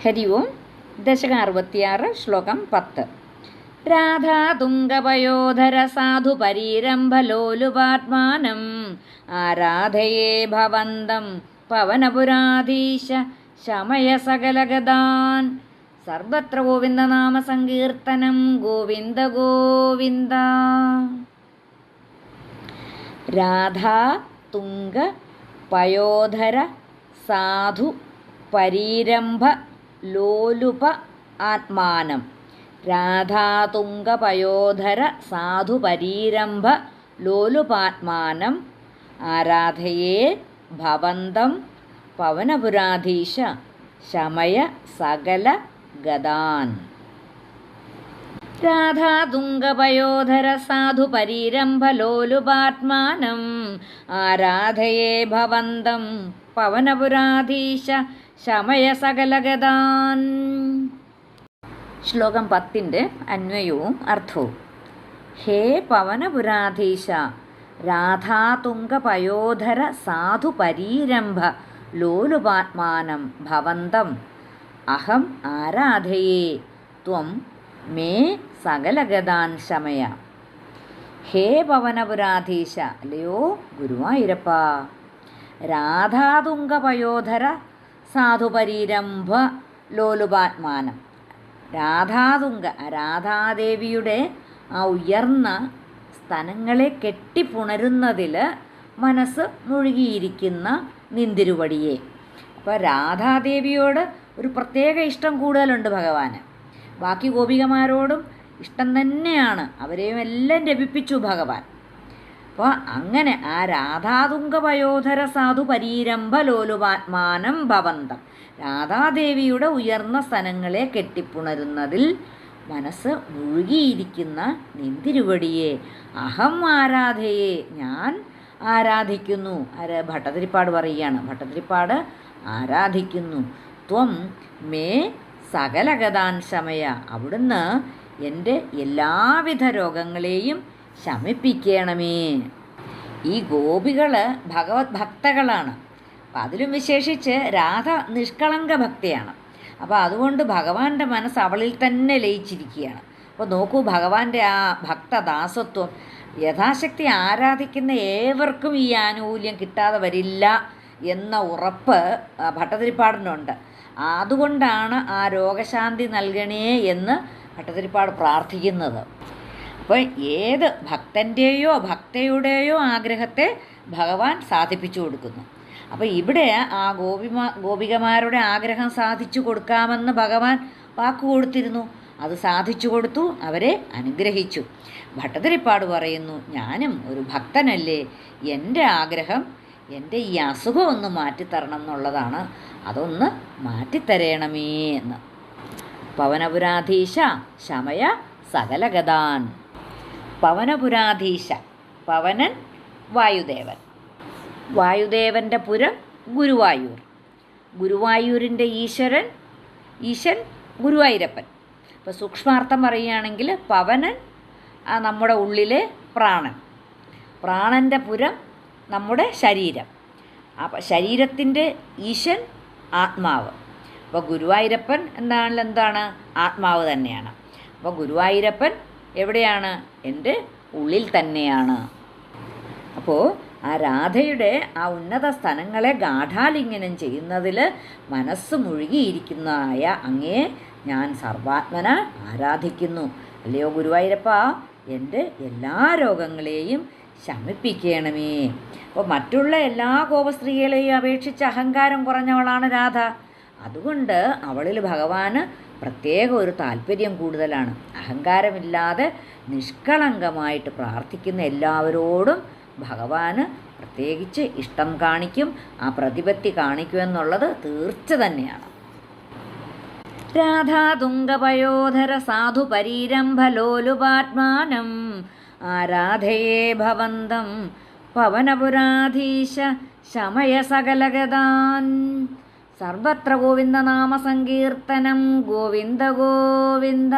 ഹരി ഓം. ദശകം 66, ശ്ലോകം 10. രാധാതുംഗപയോധര സാധു പരീരംഭലോലുപാത്മാനം ആരാധയേ ഭവന്തം പവനപുരാധീശ ശമയ സകലഗതാൻ. സർവത്ര ഗോവിന്ദനാമ സങ്കീർത്തനം. ഗോവിന്ദ ഗോവിന്ദ. രാധാ തുംഗ പയോധര സാധു പരീരംഭ ലോലുപ ആത്മാനം. രാധാതുംഗപയോധര സാധു പരീരംഭ ലോലുപാത്മാനം ആരാധയേ ഭവന്തം പവനപുരാധീശ ശമയ സകല ഗതാൻ. രാധാതുംഗപയോധര സാധു പരീരംഭ ലോലുപാത്മാനം ആരാധയേ ഭവന്തം പവനപുരാധീശ ശമയ സകലഗതാൻ. ശ്ലോകം 10 അന്വയവും അർത്ഥവും. ഹേ പവനപുരാധീശ രാധാതുംഗപയോധര സാധു പരീരംഭ ലോലുപാത്മാനം ഭവന്തം അഹം ആരാധയേ ത്വം മേ സകലഗതാൻ ശമയ. ഹേ പവനപുരാധീശ, അല്ലയോ ഗുരുവായൂരപ്പ, രാധാതുംഗപയോധര സാധുപരീരംഭ ലോലുപാത്മാനം. രാധാതുംഗ, രാധാദേവിയുടെ ആ ഉയർന്ന സ്തനങ്ങളെ കെട്ടിപ്പുണരുന്നതിൽ മനസ്സ് മുഴുകിയിരിക്കുന്ന നിന്തിരുവടിയെ. അപ്പോൾ രാധാദേവിയോട് ഒരു പ്രത്യേക ഇഷ്ടം കൂടുതലുണ്ട് ഭഗവാന്. ബാക്കി ഗോപികമാരോടും ഇഷ്ടം തന്നെയാണ്, അവരെയും എല്ലാം രമിപ്പിച്ചു ഭഗവാൻ. അപ്പോൾ അങ്ങനെ ആ രാധാതുംഗപയോധര സാധു പരീരംഭ ലോലുപാത്മാനം ഭവന്തം, രാധാദേവിയുടെ ഉയർന്ന സ്ഥലങ്ങളെ കെട്ടിപ്പുണരുന്നതിൽ മനസ്സ് മുഴുകിയിരിക്കുന്ന നിന്തിരുവടിയെ അഹം ആരാധയെ, ഞാൻ ആരാധിക്കുന്നു. ഭട്ടതിരിപ്പാട് പറയുകയാണ്, ഭട്ടതിരിപ്പാട് ആരാധിക്കുന്നു. ത്വം മേ സകലഗതാൻ ശമയ, അവിടുന്ന് എൻ്റെ എല്ലാവിധ രോഗങ്ങളെയും ശമിപ്പിക്കണമേ. ഈ ഗോപികൾ ഭഗവത് ഭക്തകളാണ്. അപ്പം അതിലും വിശേഷിച്ച് രാധ നിഷ്കളങ്ക ഭക്തയാണ്. അപ്പോൾ അതുകൊണ്ട് ഭഗവാന്റെ മനസ്സ് അവളിൽ തന്നെ ലയിച്ചിരിക്കുകയാണ്. അപ്പോൾ നോക്കൂ, ഭഗവാന്റെ ആ ഭക്തദാസത്വം. യഥാശക്തി ആരാധിക്കുന്ന ഏവർക്കും ഈ ആനുകൂല്യം കിട്ടാതെ വരില്ല എന്ന ഉറപ്പ് ഭട്ടതിരിപ്പാടിനുണ്ട്. അതുകൊണ്ടാണ് ആ രോഗശാന്തി നൽകണേ എന്ന് ഭട്ടതിരിപ്പാട് പ്രാർത്ഥിക്കുന്നത്. അപ്പോൾ ഏത് ഭക്തൻ്റെയോ ഭക്തയുടെയോ ആഗ്രഹത്തെ ഭഗവാൻ സാധിപ്പിച്ചു കൊടുക്കുന്നു. അപ്പോൾ ഇവിടെ ആ ഗോപികമാരുടെ ആഗ്രഹം സാധിച്ചു കൊടുക്കാമെന്ന് ഭഗവാൻ വാക്കു കൊടുത്തിരുന്നു. അത് സാധിച്ചു കൊടുത്തു, അവരെ അനുഗ്രഹിച്ചു. ഭട്ടതിരിപ്പാട് പറയുന്നു, ഞാനും ഒരു ഭക്തനല്ലേ, എൻ്റെ ആഗ്രഹം എൻ്റെ ഈ അസുഖം ഒന്ന് മാറ്റിത്തരണം എന്നുള്ളതാണ്. അതൊന്ന് മാറ്റിത്തരയണമേ എന്ന്. പവനപുരാധീശ ശമയ സകലഗതാൻ. പവനപുരാധീശ, പവനൻ വായുദേവൻ, വായുദേവൻ്റെ പുരം ഗുരുവായൂർ, ഗുരുവായൂരിൻ്റെ ഈശൻ ഗുരുവായൂരപ്പൻ. ഇപ്പോൾ സൂക്ഷ്മാർത്ഥം പറയുകയാണെങ്കിൽ പവനൻ നമ്മുടെ ഉള്ളിലെ പ്രാണൻ, പ്രാണൻ്റെ പുരം നമ്മുടെ ശരീരം, അപ്പം ശരീരത്തിൻ്റെ ഈശൻ ആത്മാവ്. അപ്പോൾ ഗുരുവായൂരപ്പൻ എന്താണ് ആത്മാവ് തന്നെയാണ്. അപ്പോൾ ഗുരുവായൂരപ്പൻ എവിടെയാണ്? എൻ്റെ ഉള്ളിൽ തന്നെയാണ്. അപ്പോൾ ആ രാധയുടെ ആ ഉന്നത സ്ഥലങ്ങളെ ഗാഠാലിംഗനം ചെയ്യുന്നതിൽ മനസ്സ് മുഴുകിയിരിക്കുന്നതായ അങ്ങേ ഞാൻ സർവാത്മന ആരാധിക്കുന്നു. അല്ലയോ ഗുരുവായൂരപ്പ, എൻ്റെ എല്ലാ രോഗങ്ങളെയും ശമിപ്പിക്കണമേ. അപ്പോൾ മറ്റുള്ള എല്ലാ ഗോപസ്ത്രീകളെയും അപേക്ഷിച്ച് അഹങ്കാരം കുറഞ്ഞവളാണ് രാധ. അതുകൊണ്ട് അവളിൽ ഭഗവാന് പ്രത്യേക ഒരു താല്പര്യം കൂടുതലാണ്. അഹങ്കാരമില്ലാതെ നിഷ്കളങ്കമായിട്ട് പ്രാർത്ഥിക്കുന്ന എല്ലാവരോടും ഭഗവാന് പ്രത്യേകിച്ച് ഇഷ്ടം കാണിക്കും, ആ പ്രതിപത്തി കാണിക്കുമെന്നുള്ളത് തീർച്ച തന്നെയാണ്. രാധാതുംഗപയോധര സാധു പരീരംഭ ലോലുപാത്മാനം ആരാധയേ ഭവന്തം പവനപുരാധീശ ശമയ സകലഗതാൻ. സർവത്ര ഗോവിന്ദനാമ സങ്കീർത്തനം. ഗോവിന്ദ ഗോവിന്ദ.